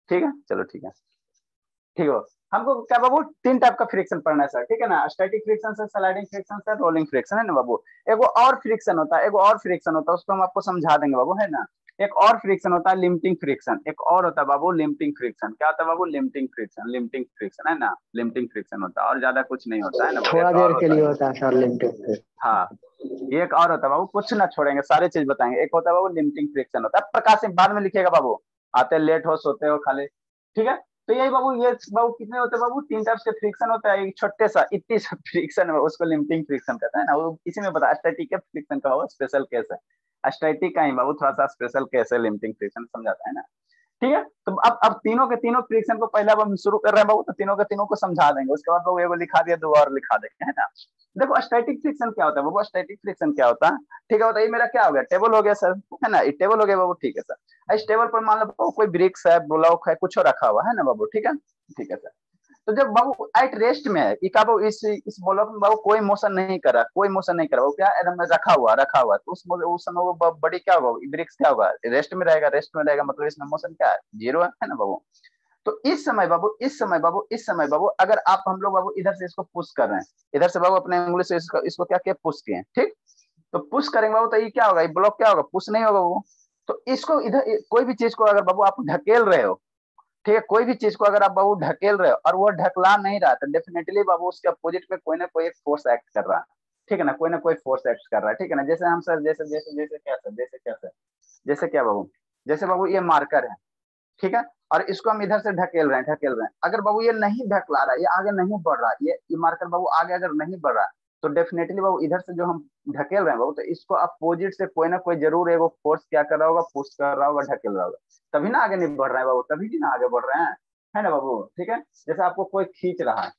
ठीक है, चलो ठीक है, ठीक है। हमको क्या बाबू तीन टाइप का फ्रिक्शन पढ़ना है सर, ठीक है ना। स्टैटिक फ्रिक्शन है, स्लाइडिंग फ्रिक्शन है, रोलिंग फ्रिक्शन है ना बाबू। एगो और फ्रिक्शन होता है, एगो और फ्रिक्शन होता है, उसको हम आपको समझा देंगे बाबू, है ना। एक और फ्रिक्शन होता है लिमिटिंग फ्रिक्शन, एक और होता है बाबू लिमिटिंग फ्रिक्शन। क्या होता है बाबू? लिमिटिंग फ्रिक्शन, लिमिटिंग फ्रिक्शन है ना, लिमिटिंग फ्रिक्शन होता है, और ज्यादा कुछ नहीं होता है ना बाबू, थोड़ा एक देर और के होता लिए है। होता है सर लिमिटेड। हाँ, ये एक और होता है बाबू, कुछ ना छोड़ेंगे, सारी चीज बताएंगे। एक होता है बाबू लिमिटिंग फ्रिक्शन होता है, प्रकाश सिंह बाद में लिखिएगा बाबू, आते लेट हो सोते हो खाली, ठीक है। तो यही बाबू, ये बाबू कितने होते हैं बाबू? तीन टाइप से फ्रिक्शन होता है। एक छोटे सा इतनी सा फ्रिक्शन है, उसको लिमिटिंग फ्रिक्शन कहता है ना, वो इसी में बता। स्टैटिक के फ्रिक्शन का हो स्पेशल केस है, स्टैटिक का ही बाबू थोड़ा सा स्पेशल केस है, लिमिटिंग फ्रिक्शन समझाता है ना। ठीक है, तो अब तीनों के तीनों फ्रिक्शन को पहले अब हम शुरू कर रहे हैं बाबू, तो तीनों के तीनों को समझा देंगे, उसके बाद बाबू एगो लिखा दिया, दो और लिखा देंगे, है ना। देखो स्टैटिक फ्रिक्शन क्या होता है बाबू, स्टैटिक फ्रिक्शन क्या होता है? ठीक है, बताइए मेरा क्या हो गया, टेबल हो गया सर, है ना, ये टेबल हो गया बाबू, ठीक है सर। इस टेबल पर मान लो बाबू कोई ब्रिक्स है, ब्लॉक है, कुछ रखा हुआ है ना बाबू, ठीक है, ठीक है सर। तो जब बाबू एट रेस्ट में है, ये क्या बाबू, इस ब्लॉक में बाबू कोई मोशन नहीं कर रहा, कोई मोशन नहीं कर रहा, वो क्या एकदम रखा हुआ, तो उस समय वो बड़ी क्या होगा, ब्रिक्स क्या होगा, रेस्ट में रहेगा, रेस्ट में रहेगा, मतलब इसमें मोशन क्या है, जीरो है ना बाबू। तो इस समय बाबू अगर आप हम लोग बाबू इधर से इसको पुश कर रहे हैं, इधर से बाबू अपने उंगली से इसको क्या किया, पुश किए, ठीक। तो पुश करेंगे बाबू, तो ये क्या होगा, ये ब्लॉक क्या होगा, पुश नहीं होगा बाबू। तो इसको इधर कोई भी चीज को अगर बाबू आप ढकेल रहे हो, ठीक है, कोई भी चीज को अगर आप बाबू ढकेल रहे हो और वो ढकला नहीं रहा, तो डेफिनेटली बाबू उसके अपोजिट में कोई ना कोई एक फोर्स एक्ट कर रहा है, ठीक है ना, कोई ना कोई फोर्स एक्ट कर रहा है, ठीक है ना। जैसे हम सर, जैसे जैसे जैसे क्या सर, जैसे क्या सर, जैसे क्या बाबू, जैसे बाबू ये मार्कर है, ठीक है, और इसको हम इधर से ढकेल रहे हैं, अगर बाबू ये नहीं ढकला रहा है, ये आगे नहीं बढ़ रहा, ये मार्कर बाबू आगे अगर नहीं बढ़ रहा, तो डेफिनेटली बाबू इधर से जो हम ढकेल रहे हैं बाबू, तो इसको अपोजिट से कोई ना कोई जरूर एगो फोर्स क्या कर रहा होगा, पुश कर रहा होगा, ढकेल रहा होगा, तभी ना आगे नहीं बढ़ रहे हैं बाबू, तभी भी ना आगे बढ़ रहे हैं, है ना बाबू, ठीक है। जैसे आपको कोई खींच रहा है,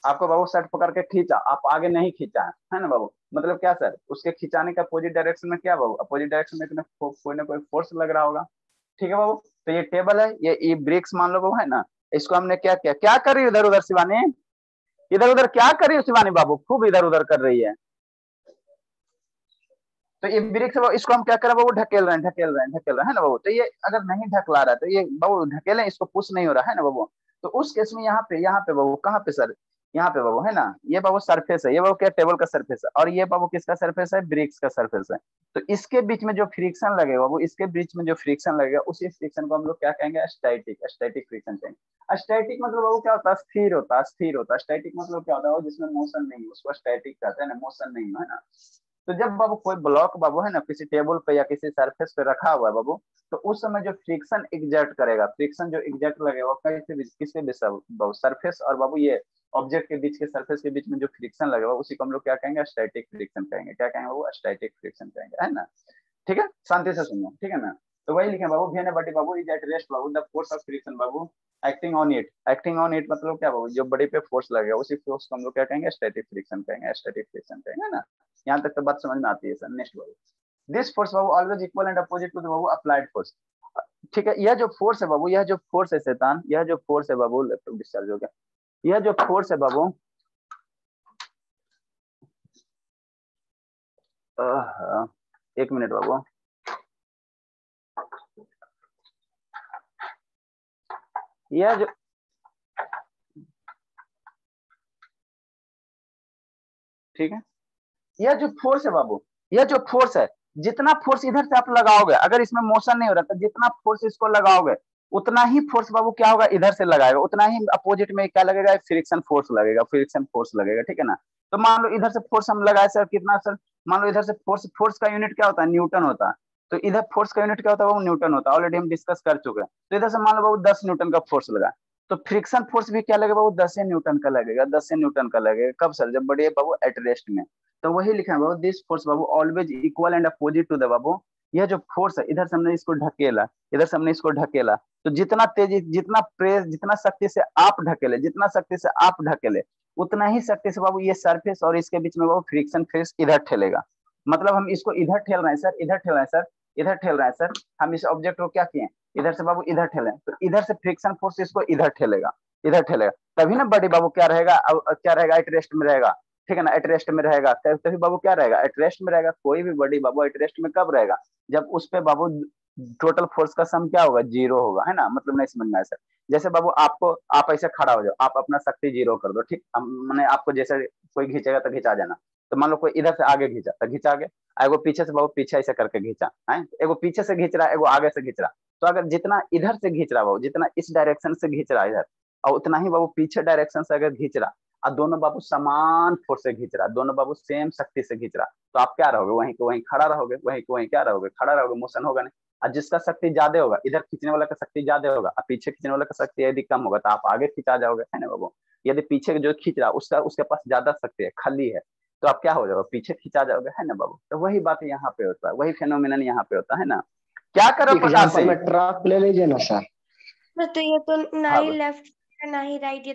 आपको बाबू शर्ट पकड़ के खींचा, आप आगे नहीं खींचा है ना बाबू, मतलब क्या सर, उसके खिंचाने का अपोजिट डायरेक्शन में क्या बाबू, अपोजिट डायरेक्शन में कोई ना कोई फोर्स लग रहा होगा, ठीक है बाबू। तो ये टेबल है, ये ब्रिक्स मान लो बाबू, है ना। इसको हमने क्या किया, क्या कर रही है इधर उधर शिवानी, इधर उधर क्या कर रही है शिवानी बाबू, खूब इधर उधर कर रही है। तो ये ब्रिक्स है बाबू, इसको हम क्या कर रहे हैं बाबू, ढकेल रहे हैं ना बाबू। तो ये अगर नहीं ढकला रहा है, तो ये बाबू ढकेले, इसको पुश नहीं हो रहा है ना बाबू। तो उस केस में यहाँ पे बाबू, कहाँ पे सर, यहाँ पे बाबू, है ना, ये बाबू सरफेस है, ये बाबू क्या, टेबल का सरफेस है, और ये बाबू किसका सरफेस है, ब्रिक्स का सरफेस है। तो इसके बीच में जो फ्रिक्शन लगेगा बाबू, इसके बीच में जो फ्रिक्शन लगेगा, उसी फ्रिक्शन को हम लोग क्या कहेंगे, स्टैटिक फ्रिक्शन कहेंगे। स्टैटिक मतलब बाबू क्या होता है, स्थिर होता है। स्टैटिक मतलब क्या होता है, जिसमें मोशन नहीं है, उसको स्टैटिक कहते हैं ना, मोशन नहीं है ना। तो जब बाबू कोई ब्लॉक बाबू, है ना, किसी टेबल पे या किसी सरफेस पे रखा हुआ है बाबू, तो उस समय जो फ्रिक्शन एग्जर्ट करेगा, फ्रिक्शन जो एग्जर्ट लगेगा, किसके बीच बाबू, सरफेस और बाबू ये ऑब्जेक्ट के बीच के, सरफेस के बीच में जो फ्रिक्शन लगेगा, उसी को हम लोग क्या कहेंगे, स्टैटिक फ्रिक्शन कहेंगे। क्या कहेंगे बाबू, स्टैटिक फ्रिक्शन कहेंगे, है ना। ठीक है, शांति से सुनो, ठीक है ना। तो वही लिखे बाबू, वी एन बॉडी बाबू इज एट रेस्ट बाबू, द फोर्स ऑफ फ्रिक्शन बाबू एक्टिंग ऑन इट मतलब क्या बाबू, जो बॉडी पे फोर्स लगेगा, उसी फोर्स को हम लोग क्या कहेंगे, स्टैटिक फ्रिक्शन कहेंगे, है ना। यहाँ तक तो बात समझ में आती है सर। नेक्स्ट बाबू, दिस फोर्स बाबू always equal and opposite to the बाबू अप्लाइड फोर्स। ठीक है, यह जो फोर्स है बाबू, यह जो फोर्स है शैतान, यह जो फोर्स है बाबू, लैपटॉप डिस्चार्ज हो गया, यह जो फोर्स है बाबू, एक मिनट बाबू, यह जो, ठीक है, यह जो फोर्स है बाबू, यह जो फोर्स है, जितना फोर्स इधर से आप लगाओगे, अगर इसमें मोशन नहीं हो रहा, तो जितना फोर्स इसको लगाओगे, उतना ही फोर्स बाबू क्या होगा, इधर से लगाएगा, उतना ही अपोजिट में क्या लगेगा, फ्रिक्शन फोर्स लगेगा, ठीक है ना। तो मान लो इधर से फोर्स हम लगाए सर, कितना सर, मान लो इधर से फोर्स फोर्स का यूनिट क्या होता है, न्यूटन होता है। तो इधर फोर्स का यूनिट क्या होता है बाबू, न्यूटन होता है, ऑलरेडी हम डिस्कस कर चुके हैं। तो इधर से मान लो बाबू 10 न्यूटन का फोर्स लगा, तो फ्रिक्शन फोर्स भी क्या लगेगा बाबू, 10 न्यूटन का लगेगा, 10 न्यूटन का लगेगा, कब सर, जब बढ़िया बाबू एट रेस्ट में। तो वही लिखा है बाबू, दिस फोर्स बाबू always equal and opposite to the बाबू। यह जो फोर्स है, इधर से हमने इसको ढकेला, इधर से हमने इसको ढकेला, तो जितना तेजी, जितना प्रेस, जितना शक्ति से आप ढकेले, जितना शक्ति से आप ढकेले, उतना ही शक्ति से बाबू ये सरफेस और इसके बीच में बाबू फ्रिक्शन फेस इधर ठेलेगा। मतलब हम इसको इधर ठेल रहे हैं सर, इधर ठेल रहे हैं सर, इधर ठेल रहे हैं सर, हम इस ऑब्जेक्ट को क्या किए, इधर से बाबू इधर ठेले, तो इधर से फ्रिक्शन फोर्स इसको इधर ठेलेगा, इधर ठेलेगा, तभी ना बड़ी बाबू क्या रहेगा, क्या रहेगा, एट रेस्ट में रहेगा, ठीक है ना, एट रेस्ट में रहेगा, तभी बाबू क्या रहेगा, एट रेस्ट में रहेगा। कोई भी बॉडी बाबू एट रेस्ट में कब रहेगा, जब उस पे बाबू टोटल फोर्स का सम क्या होगा, 0 होगा, है ना। मतलब नहीं समझ में आया सर। जैसे बाबू आपको, आप ऐसे खड़ा हो जाओ, आप अपना शक्ति 0 कर दो, ठीक। मैंने आपको जैसे कोई खींचेगा तो खिंचा जाना। तो मान लो कोई इधर से आगे खींचा तो खींचा आगे, एगो पीछे से बाबू पीछे ऐसे करके खींचा है, एगो पीछे से खींच रहा है, एगो आगे से खींच रहा। तो अगर जितना इधर से खींच रहा बाबू, जितना इस डायरेक्शन से खींच रहा है इधर, और उतना ही बाबू पीछे डायरेक्शन से अगर खींच रहा, और दोनों बाबू समान फोर्स से खींच रहा, दोनों बाबू सेम शक्ति से खींच रहा, तो आप क्या रहोगे, वहीं को वहीं खड़ा रहोगे, वहीं को वहीं क्या रहोगे, खड़ा रहोगे, मोशन होगा नहीं। और जिसका शक्ति ज्यादा होगा, इधर खींचने वाला का शक्ति ज्यादा होगा और पीछे खींचने वाला का शक्ति यदि कम होगा, तो आप आगे खींचा जाओगे, है ना बाबू। यदि पीछे जो खींच रहा उसका उसके पास ज्यादा शक्ति है, खाली है, तो आप क्या हो जाओगे, पीछे खींचा जाओगे, है ना बाबू। तो वही बात यहाँ पे होता है, वही फेनोमेनन यहाँ पे होता है ना। क्या करो प्रकाश एग्जाम्पल सिंह। में ट्रक ले लीजिए ना सर। तो ये तो ना हाँ ही बाबू, लेफ्ट ना ही राइट, ये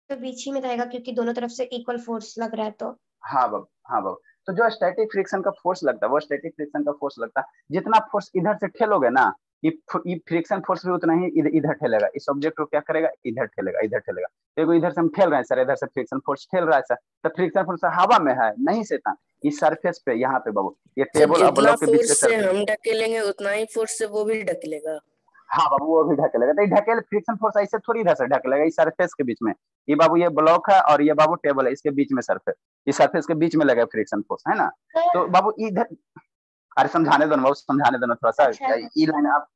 तो बीच ही में रहेगा क्योंकि दोनों तरफ से इक्वल फोर्स लग रहा है तो। हाँ बाबू, हाँ बाबू। तो जो स्टैटिक फ्रिक्शन का फोर्स लगता है, वो स्टैटिक फ्रिक्शन का फोर्स लगता है, जितना फोर्स इधर से ठेलोगे ना, ये फ्रिक्शन फोर्स भी उतना ही इधर ठेलेगा, इस ऑब्जेक्ट को क्या करेगा, इधर ठेलेगा, इधर ठेलेगा। देखो इधर से हम ठेल रहे हैं सर, इधर से फ्रिक्शन फोर्स ठेल रहा है सर, तो फ्रिक्शन फोर्स हवा में है नहीं शैतान, इस सरफेस पे, यहाँ पे बाबू, ये सर टेबल और जितना ब्लॉक के बीच के फोर्स से सरफेस। हम ढकेलेंगे उतना ही फोर्स से वो भी ढकेलेगा। हाँ बाबू, वो भी ढकेलेगा। तो ये ढकेल फ्रिक्शन फोर्स ऐसे थोड़ी इधर से ढकेलेगा, इस सरफेस के बीच में। ये बाबू ये ब्लॉक है और ये बाबू टेबल है, इसके बीच में सरफेस, इस सरफेस के बीच में लगा फ्रिक्शन फोर्स, है ना। तो बाबू इधर, अरे समझाने दो ना बाबू, समझाने दो ना थोड़ा सा, अच्छा ये लाइन आप,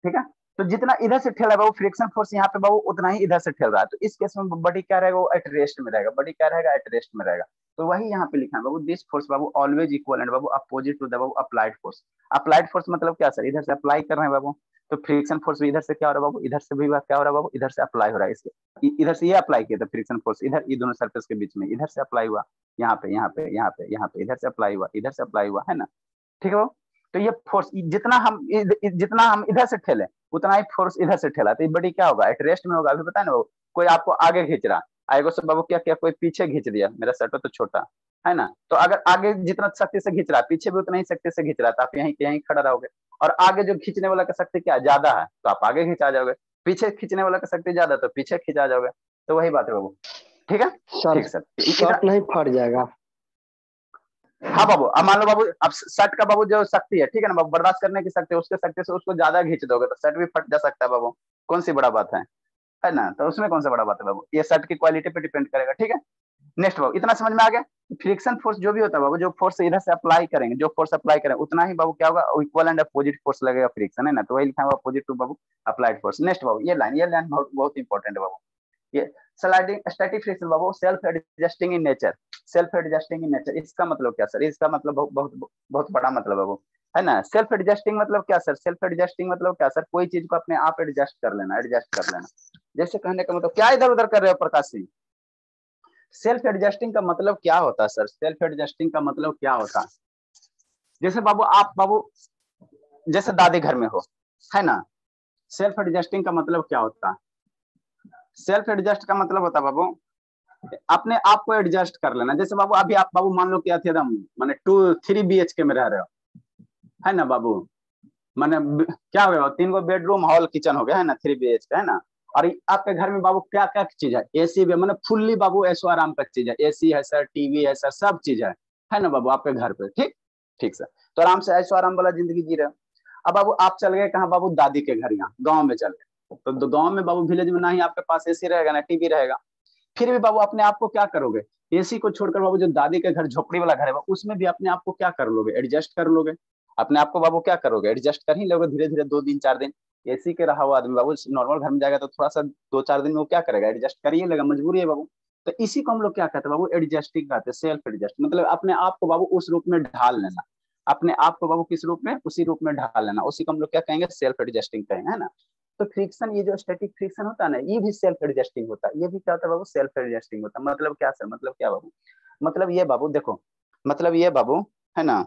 ठीक है। तो जितना इधर से ठेला बाबू फ्रिक्शन फोर्स यहाँ पे बाबू, उतना ही इधर से ठेल रहा है। तो इस केस में बॉडी क्या रहेगा, वो एट रेस्ट में रहेगा, बॉडी क्या रहेगा, एट रेस्ट में रहेगा। तो वही यहाँ पे लिखा है बाबू, दिस फोर्स बाबू ऑलवेज इक्वल एंड बाबू अपोजिट टू द बाबू अप्लाइड फोर्स। अप्लाइड फोर्स मतलब क्या सर, इधर से अप्लाई कर रहे हैं बाबू, तो फ्रिक्शन फोर्स भी इधर से क्या हो रहा है बाबू, इधर से भी क्या हो रहा है बाबू, इधर से अप्लाई हो रहा है। इसके इधर से ये अप्लाई किया था फ्रिक्शन फोर्स, इधर ये दोनों सरफेस के बीच में, इधर से अप्लाई हुआ, यहाँ पे यहाँ पे यहाँ पे यहाँ पे, इधर से अप्लाई हुआ, इधर से अप्लाई हुआ, है ना। ठीक है बाबू। तो ये फोर्स जितना हम इधर से ठेले, उतना ही फोर्स इधर से ठेला, तो ये बड़ी क्या होगा, एट रेस्ट में होगा। अभी पता है ना बाबू, कोई आपको आगे खींच रहा, आएगो से बाबू क्या क्या, कोई पीछे खींच दिया, मेरा शर्ट तो छोटा है ना, तो अगर आगे जितना शक्ति से खींच रहा है, पीछे भी उतना ही शक्ति से खींच रहा है, तो आप यहीं यहीं खड़ा रहोगे। और आगे जो खींचने वाला का शक्ति क्या ज्यादा है, तो आप आगे खींचा जाओगे, पीछे खींचने वाला का शक्ति ज्यादा, तो पीछे खींचा जाओगे। तो वही बात है बाबू, ठीक है। सर ठीक सर, शर्ट नहीं फट जाएगा? हाँ बाबू, अब मान लो बाबू, अब शर्ट का बाबू जो शक्ति है, ठीक है ना बाबू, बर्दाश्त करने की शक्ति, उसके शक्ति से उसको ज्यादा खींच दोगे तो शर्ट भी फट जा सकता है बाबू। कौन सी बड़ा बात है ना। तो उसमें कौन सा बड़ा बात है बाबू, ये शर्ट की क्वालिटी पे डिपेंड करेगा, ठीक है। नेक्स्ट बाबू, इतना समझ में आ गया। फ्रिक्शन फोर्स जो भी होता है बाबू, जो फोर्स इधर से अप्लाई करेंगे, जो फोर्स अप्लाई करेंगे, उतना ही बाबू क्या होगा, इक्वल एंड अपोजिट फोर्स लगेगा फ्रिक्शन, है ना। तो वही लिखा हुआ अपोजिट टू बाबू अप्लाइड फोर्स। नेक्स्ट बाबू, ये लाइन बहुत बहुत इंपॉर्टेंट है बाबू। ये स्लाइडिंग स्टैटिक फ्रिक्शन बाबू self adjusting in nature, self adjusting in nature, इसका मतलब क्या सर, इसका मतलब बहुत बहुत बहुत बड़ा मतलब है वो, है ना। सेल्फ एडजस्टिंग मतलब क्या सर, सेल्फ एडजस्टिंग मतलब क्या सर, कोई चीज को अपने आप एडजस्ट कर लेना, एडजस्ट कर लेना। जैसे कहने का मतलब क्या, इधर उधर कर रहे हो प्रकाश सिंह। सेल्फ एडजस्टिंग का मतलब क्या होता है सर, सेल्फ एडजस्टिंग का मतलब क्या होता है, जैसे बाबू आप बाबू, जैसे दादी घर में हो, है ना। सेल्फ एडजस्टिंग का मतलब क्या होता है, सेल्फ एडजस्ट का मतलब होता है बाबू, अपने आप को एडजस्ट कर लेना। जैसे बाबू अभी आप बाबू मान लो क्या थे एकदम, माने 2-3 BHK में रह रहे हो, है ना बाबू, माने क्या हो गया, 3 गो बेडरूम हॉल किचन हो गया, है ना, 3 BHK, है ना। और आपके घर में बाबू क्या क्या चीज है, एसी भी, मतलब फुल्ली बाबू ऐशो आराम का चीज है, एसी है सर, टीवी है सर, सब चीज है ना बाबू आपके घर पे, ठीक ठीक सर। तो आराम से ऐशो आराम वाला जिंदगी जी रहे हो। अब बाबू आप चल गए कहाँ बाबू, दादी के घर, यहाँ गाँव में चल गए, तो गाँव में बाबू विलेज में ना ही आपके पास एसी रहेगा ना टीवी रहेगा, फिर भी बाबू अपने आप को क्या करोगे, एसी को छोड़कर बाबू जो दादी के घर झोपड़ी वाला घर है उसमें भी अपने आप को क्या कर लोगे, एडजस्ट कर लोगे। अपने आप को बाबू क्या करोगे, एडजस्ट कर ही लोगे धीरे धीरे, 2 दिन 4 दिन। एसी के रहा हुआ आदमी बाबू नॉर्मल घर में जाएगा तो थोड़ा सा 2-4 दिन में वो क्या करेगा, एडजस्ट कर ही लेगा, मजबूरी है बाबू। तो इसी को हम लोग क्या कहते हैं बाबू, एडजस्टिंग कहते हैं, सेल्फ एडजस्ट, मतलब अपने आप को बाबू उस रूप में ढाल लेना, अपने आप को बाबू किस रूप में, उसी रूप में ढाल लेना, उसी को हम लोग क्या कहेंगे, सेल्फ एडजस्टिंग कहेंगे, है ना। तो फ्रिक्शन, ये जो स्टैटिक फ्रिक्शन होता है ना, ये भी सेल्फ एडजस्टिंग होता है, ये भी क्या होता है बाबू, सेल्फ एडजस्टिंग होता है। मतलब क्या सर, मतलब क्या बाबू, मतलब ये बाबू देखो, मतलब ये बाबू, है ना,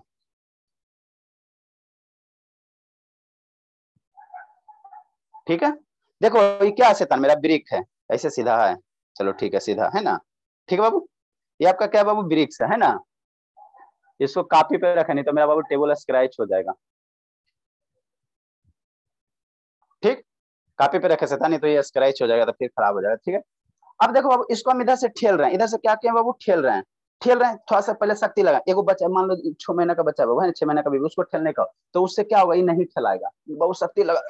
ठीक है। देखो ये क्या है शैतान, मेरा ब्रिक है, ऐसे सीधा है, चलो ठीक है, सीधा है ना, ठीक है बाबू। ये आपका क्या बाबू, ब्रिक्स है ना। इसको कॉपी पे रखा, नहीं तो मेरा बाबू टेबल स्क्रैच हो जाएगा, ठीक। कॉपी पे रखे शैतान, नहीं तो ये स्क्रैच हो जाएगा, तो फिर खराब हो जाएगा, ठीक है। अब देखो बाबू, इसको हम इधर से ठेल रहे हैं, इधर से क्या किए बाबू, ठेल रहे हैं। ठेल रहे हैं, थोड़ा सा पहले शक्ति लगा, एगो बच्चा मान लो 6 महीना का बच्चा है ना, 6 महीना का बेबी, उसको ठेलने का, तो उससे क्या होगा, ये नहीं ठेलाएगा, बहुत शक्ति लगा,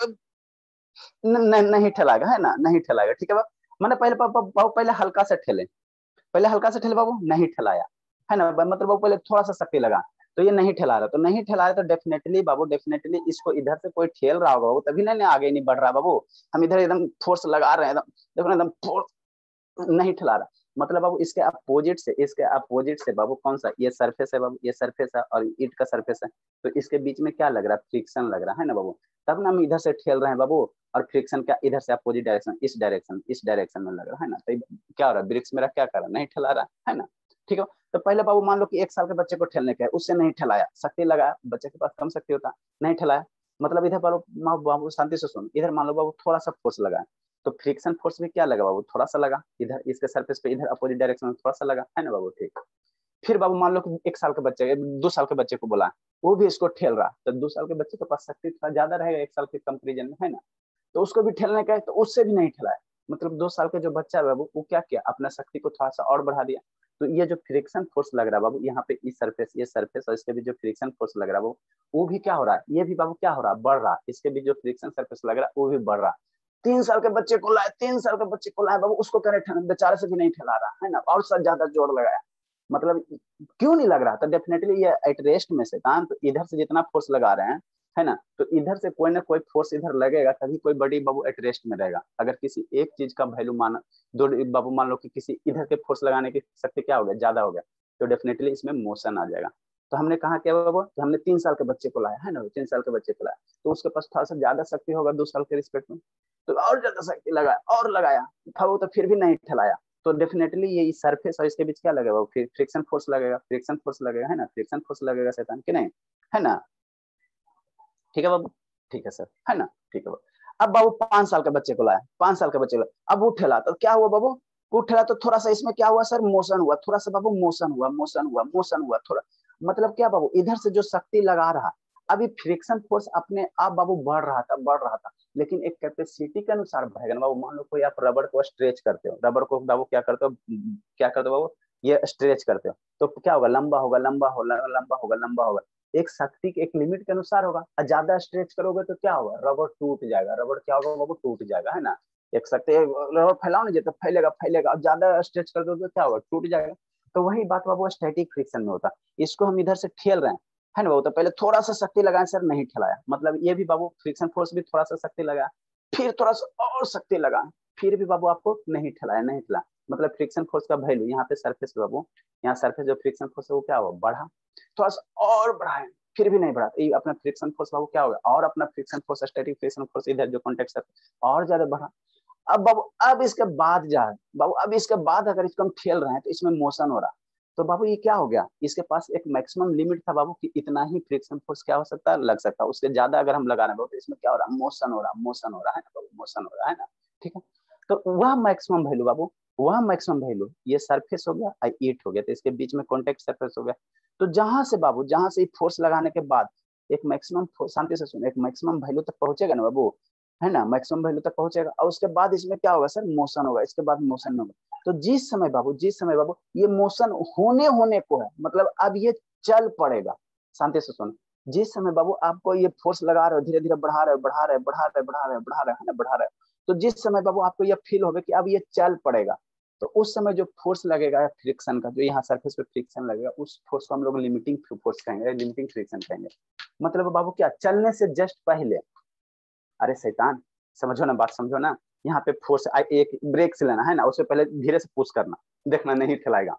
नहीं ठेलाएगा, है ना, नहीं ठेलाएगा, ठीक है बाबू। मैंने पहले बाबू पहले हल्का से ठेले, पहले हल्का से ठेले बाबू, नहीं ठेलाया, है ना, मतलब बाबू पहले थोड़ा सा शक्ति लगा, तो ये नहीं ठेला रहा, तो नहीं ठेला रहा, तो डेफिनेटली बाबू, डेफिनेटली इसको इधर से कोई ठेल रहा होगा बाबू, तभी नहीं आगे नहीं बढ़ रहा बाबू। हम इधर एकदम फोर्स लगा रहे हैं, एकदम देखो ना, एकदम फोर्स नहीं ठेला रहा, मतलब बाबू इसके अपोजिट से, इसके अपोजिट से बाबू कौन सा, ये सरफेस है बाबू, ये सरफेस है और ईंट का सरफेस है, तो इसके बीच में क्या लग रहा है, फ्रिक्शन लग रहा है ना बाबू, तब ना हम इधर से ठेल रहे हैं बाबू, और फ्रिक्शन क्या, इधर से अपोजिट डायरेक्शन, इस डायरेक्शन में लग रहा है ना, तो क्या हो रहा है, ब्रिक्स मेरा क्या कर रहा है, नहीं ठेला रहा है ना, ठीक है। तो पहले बाबू मान लो कि 1 साल के बच्चे को ठेलने का है, उससे नहीं ठेलाया, शक्ति लगाया, बच्चे के पास कम शक्ति होता, नहीं ठेलाया, मतलब इधर बाबू शांति से सुन, इधर मान लो बाबू थोड़ा सा फोर्स लगाया, तो फ्रिक्शन फोर्स भी क्या लगा बाबू, थोड़ा सा लगा, इधर इसके सरफेस पे, इधर अपोजिट डायरेक्शन में थोड़ा सा लगा, है ना बाबू, ठीक। फिर बाबू मान लो कि 1 साल के बच्चे, 2 साल के बच्चे को बोला, वो भी इसको ठेल रहा, तो 2 साल के बच्चे के पास शक्ति थोड़ा ज्यादा रहेगा 1 साल के कंपेरिजन में, है ना, तो उसको भी ठेलने का है, तो उससे भी नहीं ठेलाया, मतलब 2 साल के जो बच्चा है बाबू, वो क्या किया, अपना शक्ति को थोड़ा सा और बढ़ा दिया, तो ये जो फ्रिक्शन फोर्स लग रहा है बाबू, यहाँ पे इस सरफेस, ये सरफेस और इसके भी जो फ्रिक्शन फोर्स लग रहा है बाबू, वो भी क्या हो रहा है, ये भी बाबू क्या हो रहा है, बढ़ रहा, इसके भी जो फ्रिक्शन सरफेस लग रहा है वो भी बढ़ रहा। 3 साल के बच्चे को लाए, 3 साल के बच्चे को लाए बाबू, उसको करे बेचारे से भी नहीं ठेला रहा है ना, और सब ज्यादा जोर लगाया, मतलब क्यों नहीं लग रहा, तो डेफिनेटली ये एट रेस्ट में शैतान, तो इधर से जितना फोर्स लगा रहे हैं, है ना, तो इधर से कोई ना कोई फोर्स इधर लगेगा, तभी कोई बड़ी बाबू एट रेस्ट में रहेगा। अगर किसी एक चीज का वैल्यू माना, दो बाबू मान लो कि किसी इधर के फोर्स लगाने की शक्ति क्या हो गया, ज्यादा हो गया, तो डेफिनेटली इसमें मोशन आ जाएगा। तो हमने कहा क्या बाबू कि हमने 3 साल के बच्चे को लाया, है ना, 3 साल के बच्चे को लाया, तो उसके पास थोड़ा सा ज्यादा शक्ति होगा 2 साल के रिस्पेक्ट में, तो और ज्यादा शक्ति लगाया और लगाया था वो, तो फिर भी नहीं ठहलाया, तो डेफिनेटली ये सरफेस और इसके बीच क्या लगेगा, फिर फ्रिक्शन फोर्स लगेगा, फ्रिक्शन फोर्स लगेगा, है ना, फ्रिक्शन फोर्स लगेगा शैतान कि नहीं, है ना, ठीक है बाबू, ठीक है सर, है ना, ठीक है बाबू। अब बाबू 5 साल के बच्चे को लाया, 5 साल के बच्चे को लाया, अब वो ठेला, तो क्या हुआ बाबू, वो ठेला तो थोड़ा सा इसमें क्या हुआ सर, मोशन हुआ, थोड़ा सा बाबू मोशन हुआ, मोशन हुआ थोड़ा, मतलब क्या बाबू, इधर से जो शक्ति लगा रहा, अभी फ्रिक्शन फोर्स अपने आप बाबू बढ़ रहा था, लेकिन एक कैपेसिटी के अनुसार बढ़ेगा ना बाबू। मान लो कोई आप रबड़ को स्ट्रेच करते हो, रबड़ को बाबू क्या करते हो, बाबू ये स्ट्रेच करते हो, तो क्या होगा, लंबा होगा, लंबा होगा, लंबा होगा, लंबा होगा, एक शक्ति के एक लिमिट के अनुसार होगा, और ज्यादा स्ट्रेच करोगे तो क्या होगा, रबड़ टूट जाएगा, रबड़ क्या होगा बाबू, टूट जाएगा, है ना, एक शक्ति रबड़ फैलाओ नहीं तो फैलेगा फैलेगा, और ज्यादा स्ट्रेच कर दो तो क्या होगा, टूट जाएगा। तो वही बात बाबू स्टैटिक फ्रिक्शन में होता है, इसको हम इधर से ठेल रहे हैं ना बाबू, तो पहले थोड़ा सा शक्ति लगाए सर, नहीं ठेलाया, मतलब ये भी बाबू फ्रिक्शन फोर्स भी थोड़ा सा शक्ति लगाया, फिर थोड़ा सा और शक्ति लगा, फिर भी बाबू आपको नहीं ठेलाया, नहीं ठेला, मतलब फ्रिक्शन फोर्स का वैल्यू यहाँ पे सरफेस पे बाबू, यहाँ सरफेस जो फ्रिक्शन फोर्स है वो क्या हुआ, बढ़ा, थोड़ा सा और बढ़ाए, फिर भी नहीं बढ़ा, तो अपना फ्रिक्शन फोर्स बाबू क्या होगा, और अपना friction force static friction force इधर जो कॉन्टेक्ट और ज्यादा बढ़ा। अब बाबू अब इसके बाद जा बाबू, अब इसके बाद अगर इसको हम ठेल रहे हैं तो इसमें मोशन हो रहा, तो बाबू ये क्या हो गया, इसके पास एक मैक्सिमम लिमिट था बाबू कि इतना ही फ्रिक्शन फोर्स क्या हो सकता है, लग सकता है, उसके ज्यादा अगर हम लगा रहे हैं तो इसमें क्या हो रहा है, मोशन हो रहा है ना बाबू, मोशन हो रहा है ना, ठीक है। तो वह मैक्सिमम वैल्यू बाबू, वह मैक्सिमम वैल्यू, ये सरफेस हो गया और ईट हो गया, तो इसके बीच में कॉन्टेक्ट सरफेस हो गया, तो जहां से बाबू, जहां से फोर्स लगाने के बाद एक मैक्सिमम, शांति से सुन, एक मैक्सिमम वैल्यू तक पहुंचेगा ना बाबू, है ना, मैक्सिमम वैल्यू तक पहुंचेगा, और उसके बाद इसमें क्या होगा सर, मोशन होगा, इसके बाद मोशन होगा, तो जिस समय बाबू ये मोशन होने को है, मतलब अब ये चल पड़ेगा, शांति से सुन, जिस समय बाबू आपको ये फोर्स लगा रहे हो, धीरे धीरे बढ़ा रहे है ना, बढ़ा रहे, तो जिस समय बाबू आपको ये फील होगा कि अब ये चल पड़ेगा, तो उस समय जो फोर्स लगेगा फ्रिक्शन का, जो यहाँ सरफेस पे फ्रिक्शन लगेगा, उस फोर्स को हम लोग लिमिटिंग फोर्स कहेंगे, लिमिटिंग फ्रिक्शन कहेंगे। मतलब बाबू क्या, चलने से जस्ट पहले, अरे शैतान समझो ना, बात समझो ना, यहाँ पे फोर्स एक ब्रेक से लेना है ना, उससे पहले धीरे से पुश करना, देखना नहीं ठेलाएगा,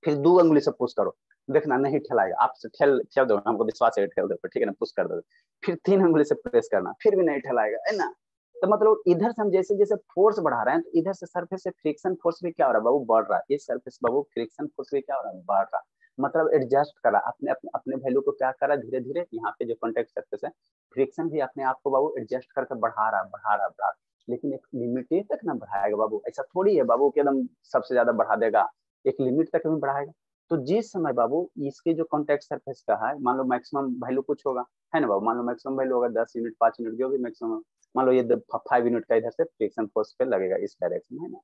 फिर 2 अंगुली से पुश करो, देखना नहीं ठेलाएगा, आप ठेल दो, हमको विश्वास है, ठेल दो, ठीक है ना, पुश कर दो, फिर 3 अंगुली से प्रेस करना, फिर भी नहीं ठेलाएगा, है ना। तो मतलब इधर से हम जैसे जैसे फोर्स बढ़ा रहे हैं, तो इधर से सरफेस से फ्रिक्शन फोर्स भी क्या हो रहा है बाबू, बढ़ रहा है, इस सरफेस बाबू फ्रिक्शन फोर्स भी क्या हो रहा है, बढ़ रहा, मतलब एडजस्ट कर रहा, अपने वैल्यू को क्या कर रहा है, धीरे धीरे यहाँ पे जो कॉन्टेक्ट सरफेस है, फ्रिक्शन भी अपने आप को बाबू एडजस्ट करके बढ़ा रहा, लेकिन एक लिमिट तक ना बढ़ाएगा बाबू, ऐसा थोड़ी है बाबू कि एकदम सबसे ज्यादा बढ़ा देगा, एक लिमिट तक भी बढ़ाएगा। तो जिस समय बाबू इसके जो कॉन्टेक्ट सरफेस का है, मान लो मैक्सिमम वैल्यू कुछ होगा, है ना बाबू, मान लो मैक्सिमम वैल्यू होगा 10 यूनिट, 5 यूनिट, जो भी मैक्सिमम, मान लो ये 5 यूनिट का इधर से फ्रिक्शन फोर्स पे लगेगा इस डायरेक्शन में, है ना,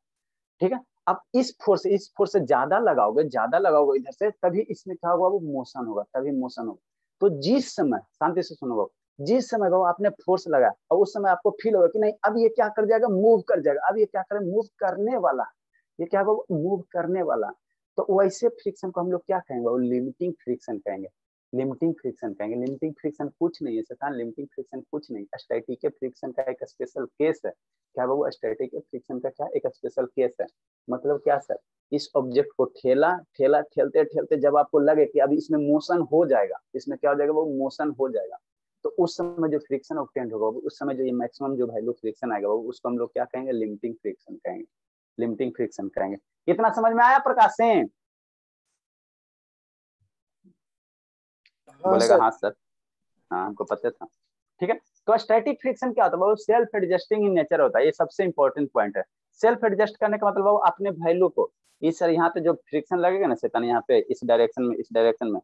ठीक है। अब इस फोर्स से ज्यादा लगाओगे इधर से, तभी इसमें क्या होगा, वो मोशन होगा, तभी मोशन होगा। तो जिस समय, शांति से सुनो, जिस समय वो आपने फोर्स लगाया और उस समय आपको फील होगा कि नहीं अब ये क्या कर जाएगा, मूव कर जाएगा, अब ये क्या करे, मूव करने वाला, ये क्या होगा, मूव करने वाला। तो वैसे फ्रिक्शन को हम लोग क्या कहेंगे, वो लिमिटिंग फ्रिक्शन कहेंगे। लिमिटिंग फ्रिक्शन कहेंगे। लिमिटिंग फ्रिक्शन कुछ नहीं है शैतान, लिमिटिंग फ्रिक्शन कुछ नहीं, स्टैटिक फ्रिक्शन का एक स्पेशल केस है। क्या बाबू, स्टैटिक फ्रिक्शन का क्या एक स्पेशल केस है। मतलब क्या सर, इस ऑब्जेक्ट को ठेला ठेला ठेलते ठेलते जब आपको लगे कि अभी इसमें मोशन हो जाएगा, इसमें क्या हो जाएगा, वो मोशन हो जाएगा, तो उस समय जो फ्रिक्शन ऑब्टेंड होगा, उस समय जो ये मैक्सिमम जो वैल्यू फ्रिक्शन आएगा, वो उसको हम लोग क्या कहेंगे, लिमिटिंग फ्रिक्शन कहेंगे। लिमिटिंग फ्रिक्शन कहेंगे। इतना समझ में आया प्रकाश सिंह? हाँ बोलेगा सर। हाँ सर, हाँ हमको पता था। ठीक है, तो स्टैटिक फ्रिक्शन क्या होता है, वो सेल्फ एडजस्टिंग इन नेचर होता है, ये सबसे इंपॉर्टेंट पॉइंट है। सेल्फ एडजस्ट करने का मतलब वो अपने वैल्यू को, इस सर यहाँ पे जो फ्रिक्शन लगेगा ना शैतान, यहाँ पे इस डायरेक्शन में, इस डायरेक्शन में,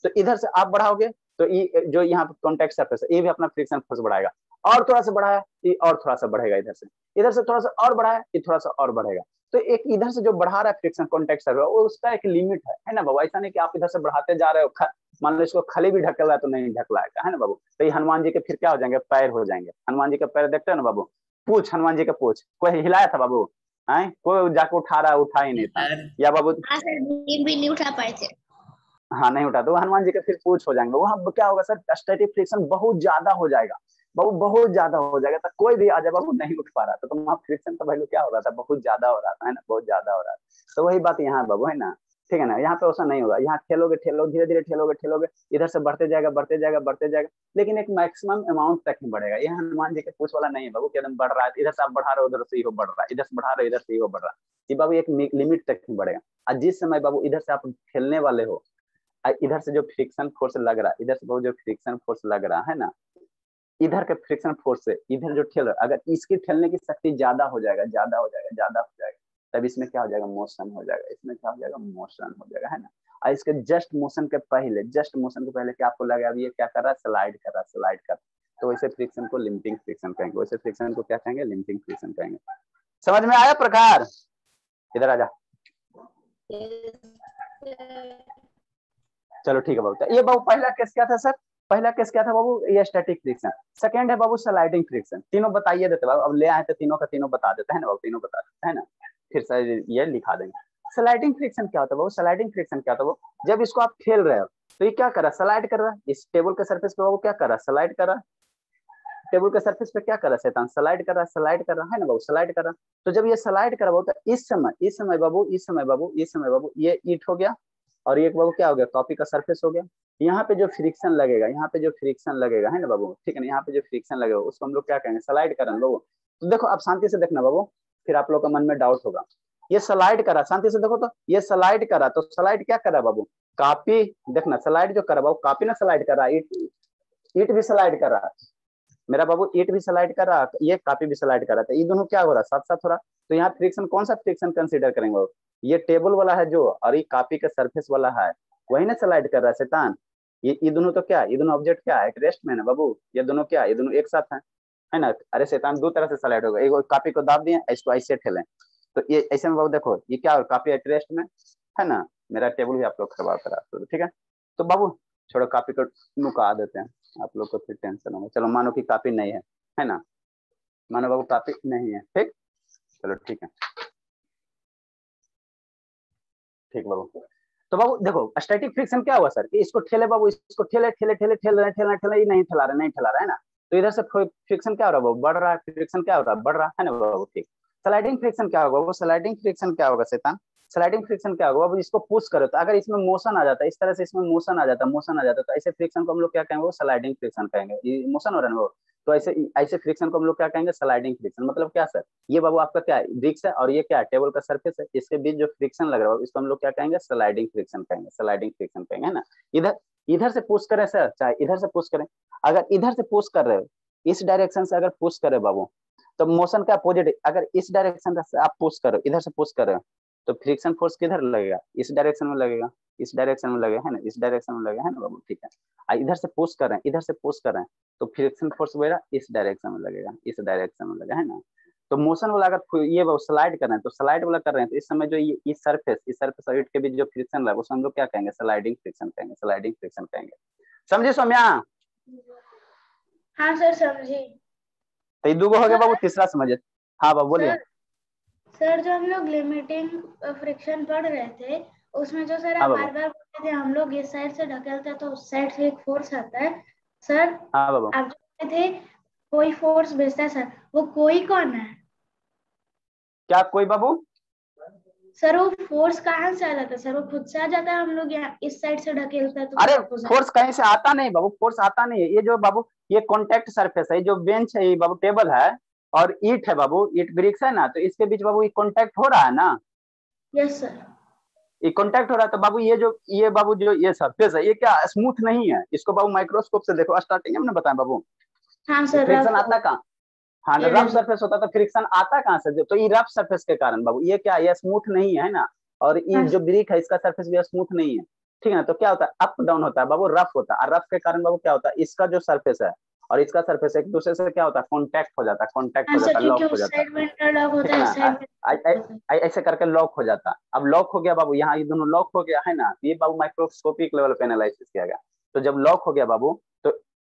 तो इधर से आप बढ़ाओगे तो ये जो यहाँ पे कॉन्टेक्ट सरफेस है, ये भी अपना फ्रिक्शन फोर्स बढ़ाएगा, और थोड़ा सा बढ़ाया ये और थोड़ा सा बढ़ेगा, इधर से थोड़ा सा और बढ़ाया ये थोड़ा सा और बढ़ेगा। तो एक इधर से जो बढ़ा रहा है फ्रिक्शन कॉन्टेक्ट सरफेस, वो उसका एक लिमिट है ना बाबू। ऐसा नहीं कि आप इधर से बढ़ाते जा रहे हो, मान लो इसको खाली भी ढकेल रहा है तो नहीं ढकलाएगा, है ना बाबू। तो ये हनुमान जी के फिर क्या हो जाएंगे, पैर हो जाएंगे। हनुमान जी का पैर देखते हो ना बाबू, पूछ, हनुमान जी का पूछ कोई हिलाया था बाबू, है कोई जाके उठा रहा, उठा ही नहीं था, या बाबू हाँ सर, भी नहीं उठा पाए थे। हाँ नहीं उठा, तो हनुमान जी के फिर पूछ हो जाएंगे। वहां क्या होगा सर, स्टैटिक फ्रिक्शन बहुत ज्यादा हो जाएगा बाबू, बहुत ज्यादा हो जाएगा। तो कोई भी आ जाए बाबू नहीं उठ पा रहा, तो वहां फ्रिक्शन का वैल्यू क्या हो रहा था, बहुत ज्यादा हो रहा था, है ना, बहुत ज्यादा हो रहा था। तो वही बात यहाँ बाबू, है ना, ठीक है ना। यहाँ पे ऐसा नहीं होगा, यहाँ ठेलोगे ठेलोगे धीरे धीरे ठेलोगे ठेलोगे, इधर से बढ़ते जाएगा बढ़ते जाएगा बढ़ते जाएगा, लेकिन एक मैक्सिमम अमाउंट तक ही बढ़ेगा। ये हनुमान जी के पूछ वाला नहीं है बाबू, एकदम बढ़ रहा है, इधर से आप बढ़ा रहे हो उधर से ही हो बढ़ रहा है, इधर से बढ़ा रहे हो इधर से ही हो बढ़ रहा है। ये बाबू एक लिमिट तक ही बढ़ेगा। और जिस समय बाबू इधर से आप खेलने वाले हो, इधर से जो फ्रिक्शन फोर्स लग रहा है, इधर से बाबू जो फ्रिक्शन फोर्स लग रहा है ना, इधर के फ्रिक्शन फोर्स से इधर जो ठेल, अगर इसकी ठेलने की शक्ति ज्यादा हो जाएगा, ज्यादा हो जाएगा, ज्यादा हो जाएगा, तब इसमें क्या हो जाएगा, मोशन हो जाएगा, इसमें क्या हो जाएगा, मोशन हो जाएगा, है ना। और इसके जस्ट मोशन के पहले क्या आपको लगा अभी ये क्या कर रहा है, स्लाइड कर रहा है, स्लाइड कर, तो वैसे फ्रिक्शन को लिमिटिंग फ्रिक्शन कहेंगे, वैसे फ्रिक्शन को क्या कहेंगे, लिमिटिंग फ्रिक्शन कहेंगे। समझ में आया प्रकार? इधर आ जा। चलो ठीक है बाबू, ये बाबू पहला केस क्या था सर, पहला केस क्या था बाबू, ये स्टैटिक फ्रिक्शन। सेकंड है बाबू स्लाइडिंग फ्रिक्शन। तीनों बताइए देते बाबू, अब ले आए तो तीनों का तीनों बता देते हैं ना बाबू, तीनों बता देते हैं ना, फिर सर ये लिखा देंगे। स्लाइडिंग फ्रिक्शन क्या होता है बाबू, स्लाइडिंग फ्रिक्शन क्या होता है बाबू, जब इसको आप खेल रहे हो तो ये क्या कर रहा है, स्लाइड कर रहा है, इस टेबल के सरफेस पे बाबू क्या कर रहा है, स्लाइड कर रहा है, टेबल के सरफेस पे क्या कर रहा है शैतान, स्लाइड कर रहा है, स्लाइड कर रहा है ना बाबू, स्लाइड कर रहा है। तो जब ये स्लाइड कर रहा है तो इस समय बाबू ये ईट हो गया, और ये बाबू क्या हो गया, कॉपी का सरफेस हो गया। यहाँ पे जो फ्रिक्शन लगेगा, यहाँ पे जो फ्रिक्शन लगेगा, है ना बाबू, ठीक है ना, यहाँ पे जो फ्रिक्शन लगेगा उसको हम लोग क्या कहेंगे, स्लाइड करना बाबू। तो देखो आप शांति से देखना बाबू, फिर आप लोग का मन में डाउट होगा। ये स्लाइड करा, शांति से देखो, तो ये स्लाइड करा, तो स्लाइड क्या करा बाबू, कॉपी, देखना स्लाइड जो करा बाबू, कॉपी ना स्लाइड करा, ईट भी स्लाइड कर रहा है मेरा बाबू, ईट भी स्लाइड कर रहा, ये कॉपी भी स्लाइड कर रहा था, ये दोनों क्या हो रहा है, साथ साथ हो रहा। तो यहाँ फ्रिक्शन कौन सा फ्रिक्शन कंसीडर करेंगे बाबू, ये टेबल वाला है जो, और ये कॉपी का सरफेस वाला है, वही ना स्लाइड कर रहा है शैतान। ये दोनों तो क्या, ये दोनों ऑब्जेक्ट क्या है, एक रेस्ट में ना बाबू, ये दोनों क्या, ये दोनों एक साथ है ना। अरे शैतान दो तरह से स्लाइड होगा, एक कॉपी को दाब दिए, इसको ऐसे ठेलें, तो ये ऐसे में बाबू देखो ये क्या हो, कॉपी एट रेस्ट में है ना, मेरा टेबल भी आप लोग खराब करा, तो ठीक है। तो बाबू छोड़ो, कॉपी को नुका देते हैं, आप लोग को फिर टेंशन होगा। चलो मानो कि कॉपी नहीं है ना, मानो बाबू कॉपी नहीं है, ठीक, चलो ठीक है, ठीक बाबू। तो बाबू देखो स्टैटिक फ्रिक्शन क्या हुआ सर, कि इसको ठेले बाबू, इसको ठेले ठेले ठेले ठेल रहे ये नहीं ठेला रहे, है ना। तो इधर से फ्रिक्शन क्या हो रहा है बाबू, बढ़ रहा है, फ्रिक्शन क्या हो रहा है, बढ़ रहा है ना बाबू, ठीक। स्लाइडिंग फ्रिक्शन क्या होगा वो, स्लाइडिंग फ्रिक्शन क्या होगा शैतान, स्लाइडिंग फ्रिक्शन क्या होगा, अब इसको पुश करो तो अगर इसमें मोशन आ जाता है, इस तरह से इसमें मोशन आ जाता तो ऐसे फ्रिक्शन को हम लोग क्या कहेंगे, वो स्लाइडिंग फ्रिक्शन कहेंगे। ये मोशन हो रहा है ना वो, तो ऐसे ऐसे फ्रिक्शन को हम लोग क्या कहेंगे, स्लाइडिंग फ्रिक्शन। मतलब क्या सर, ये बाबू आपका क्या है, ब्रिक्स है, और ये क्या है, टेबल का सरफेस है, इसके बीच जो फ्रिक्शन लग रहा है इसको हम लोग क्या कहेंगे, स्लाइडिंग फ्रिक्शन कहेंगे, स्लाइडिंग फ्रिक्शन कहेंगे, है ना। इधर इधर से पुश करें सर, चाहे इधर से पुश करें, अगर इधर से पुश कर रहे हो, इस डायरेक्शन से अगर पुश करे बाबू, तो मोशन का अपोजिट, अगर इस डायरेक्शन से आप पुश करो, इधर से पुश करो, तो फ्रिक्शन फोर्स किधर लगेगा, इस डायरेक्शन में लगेगा, इस डायरेक्शन में लगेगा, है ना, इस डायरेक्शन में लगेगा, है ना बाबू, ठीक है। इधर से पुश कर रहे हैं, तो फ्रिक्शन फोर्स वगैरह इस डायरेक्शन में लगेगा, इस डायरेक्शन में लगेगा, है ना। तो मोशन वाला अगर ये स्लाइड कर रहे हैं तो स्लाइड वाला कर रहे हैं तो इस समय जो ये इस सरफेस और ईंट के बीच जो फ्रिक्शन है उसको हम लोग क्या कहेंगे, स्लाइडिंग फ्रिक्शन कहेंगे, स्लाइडिंग फ्रिक्शन कहेंगे। समझे सौम्या? हाँ सर समझी। तो ये दूगो हो गया बाबू, तीसरा समझे। हाँ बाबू बोलिए। सर जो हम लोग लिमिटिंग फ्रिक्शन पढ़ रहे थे उसमें जो सर हाँ आप बाबू। बार बार बोलते थे हम लोग इस साइड से ढकेलते हैं तो उस साइड से एक फोर्स आता है सर। हाँ बाबू। आप जो कहते थे कोई फोर्स भेजता है सर, वो कोई कौन है? क्या कोई बाबू? सर वो फोर्स कहाँ से आ जाता है सर? वो खुद से आ जाता है, हम लोग यहाँ इस साइड से ढकेलते हैं तो अरे opposite। फोर्स कहीं से आता नहीं बाबू, फोर्स आता नहीं है। ये जो बाबू ये कॉन्टेक्ट सरफेस है, ये जो बेंच है, ये बाबू टेबल है और ईट है बाबू, ईट ब्रिक्स है ना, तो इसके बीच बाबू ये कॉन्टेक्ट हो रहा है ना, यस सर। ये कॉन्टेक्ट हो रहा है। तो बाबू ये बाबू जो ये सरफेस है ये क्या स्मूथ नहीं है? इसको बाबू माइक्रोस्कोप से देखो, स्टार्टिंग में बताया बाबू हाँ सर फ्रिक्शन रफ आता कहाँ? हाँ ये रफ सरफेस होता तो फ्रिक्शन आता कहाँ से? तो ये रफ सरफेस के कारण बाबू ये क्या, ये स्मूथ नहीं है ना, और ये हाँ जो ब्रिक है इसका सरफेस भी स्मूथ नहीं है, ठीक है ना। तो क्या होता है, अप डाउन होता है बाबू, रफ होता है। और रफ के कारण बाबू क्या होता है, इसका जो सरफेस है और इसका सरफेस एक दूसरे से क्या होता है, कॉन्टैक्ट हो जाता है, कॉन्टैक्ट हाँ हो सर, जाता है, क्योंकि लॉक हो उस जाता है, साइड में इंटरलॉक होता ठीक है है, ना। इस साइड में होता है। ऐसे करके लॉक हो जाता है। अब लॉक हो गया बाबू, यहाँ ये दोनों लॉक हो गया है ना, ये बाबू माइक्रोस्कोपिक लेवल पे एनालिसिस किया गया। तो जब लॉक हो गया बाबू तो